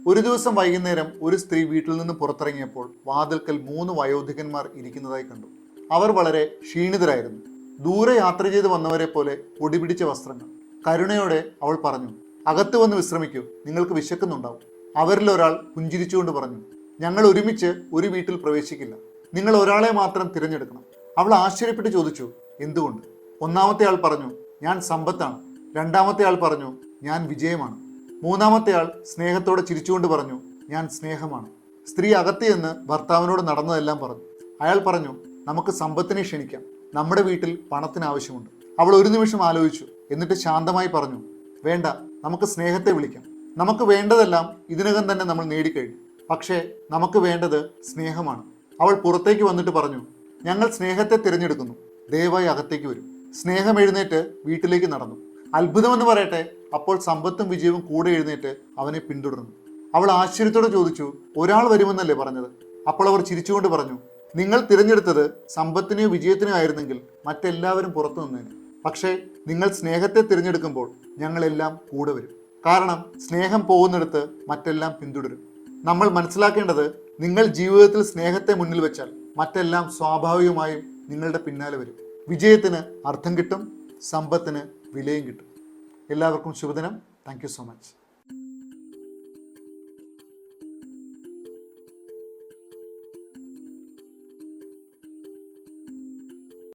ഒരു ദിവസം വൈകുന്നേരം ഒരു സ്ത്രീ വീട്ടിൽ നിന്ന് പുറത്തിറങ്ങിയപ്പോൾ വാതിൽക്കൽ 3 വയോധികന്മാർ ഇരിക്കുന്നതായി കണ്ടു. അവർ വളരെ ക്ഷീണിതരായിരുന്നു. ദൂരെ യാത്ര ചെയ്ത് വന്നവരെ പോലെ പൊടിപിടിച്ച വസ്ത്രങ്ങൾ. കരുണയോടെ അവൾ പറഞ്ഞു, അകത്ത് വന്ന് വിശ്രമിക്കൂ, നിങ്ങൾക്ക് വിശക്കുന്നുണ്ടാവും. അവരിൽ ഒരാൾ പുഞ്ചിരിച്ചുകൊണ്ട് പറഞ്ഞു, ഞങ്ങൾ ഒരുമിച്ച് ഒരു വീട്ടിൽ പ്രവേശിക്കില്ല, നിങ്ങൾ ഒരാളെ മാത്രം തിരഞ്ഞെടുക്കണം. അവൾ ആശ്ചര്യപ്പെട്ട് ചോദിച്ചു, എന്തുകൊണ്ട്? ഒന്നാമത്തെ ആൾ പറഞ്ഞു, ഞാൻ സമ്പത്താണ്. രണ്ടാമത്തെ ആൾ പറഞ്ഞു, ഞാൻ വിജയമാണ്. മൂന്നാമത്തെ ആൾ സ്നേഹത്തോടെ ചിരിച്ചുകൊണ്ട് പറഞ്ഞു, ഞാൻ സ്നേഹമാണ്. സ്ത്രീ അകത്ത് ചെന്ന് ഭർത്താവിനോട് നടന്നതെല്ലാം പറഞ്ഞു. അയാൾ പറഞ്ഞു, നമുക്ക് സമ്പത്തിനെ ക്ഷണിക്കാം, നമ്മുടെ വീട്ടിൽ പണത്തിന് ആവശ്യമുണ്ട്. അവൾ ഒരു നിമിഷം ആലോചിച്ചു, എന്നിട്ട് ശാന്തമായി പറഞ്ഞു, വേണ്ട, നമുക്ക് സ്നേഹത്തെ വിളിക്കാം. നമുക്ക് വേണ്ടതെല്ലാം ഇതിനകം തന്നെ നമ്മൾ നേടിക്കഴിഞ്ഞു, പക്ഷേ നമുക്ക് വേണ്ടത് സ്നേഹമാണ്. അവൾ പുറത്തേക്ക് വന്നിട്ട് പറഞ്ഞു, ഞങ്ങൾ സ്നേഹത്തെ തിരഞ്ഞെടുക്കുന്നു, ദയവായി അകത്തേക്ക് വരും. സ്നേഹം എഴുന്നേറ്റ് വീട്ടിലേക്ക് നടന്നു. അത്ഭുതമെന്ന് പറയട്ടെ, അപ്പോൾ സമ്പത്തും വിജയവും കൂടെ എഴുന്നേറ്റ് അവനെ പിന്തുടർന്നു. അവൾ ആശ്ചര്യത്തോടെ ചോദിച്ചു, ഒരാൾ വരുമെന്നല്ലേ പറഞ്ഞത്? അപ്പോൾ അവർ ചിരിച്ചുകൊണ്ട് പറഞ്ഞു, നിങ്ങൾ തിരഞ്ഞെടുത്തത് സമ്പത്തിനെയോ വിജയത്തിനോ ആയിരുന്നെങ്കിൽ മറ്റെല്ലാവരും പുറത്തു നിന്നേനെ. പക്ഷേ നിങ്ങൾ സ്നേഹത്തെ തിരഞ്ഞെടുക്കുമ്പോൾ ഞങ്ങളെല്ലാം കൂടെ വരും. കാരണം സ്നേഹം പോകുന്നിടത്ത് മറ്റെല്ലാം പിന്തുടരും. നമ്മൾ മനസ്സിലാക്കേണ്ടത്, നിങ്ങൾ ജീവിതത്തിൽ സ്നേഹത്തെ മുന്നിൽ വെച്ചാൽ മറ്റെല്ലാം സ്വാഭാവികമായും നിങ്ങളുടെ പിന്നാലെ വരും. വിജയത്തിന് അർത്ഥം കിട്ടും, സമ്പത്തിന് വിലയും കിട്ടും. എല്ലാവർക്കും ശുഭദിനം. Thank you so much.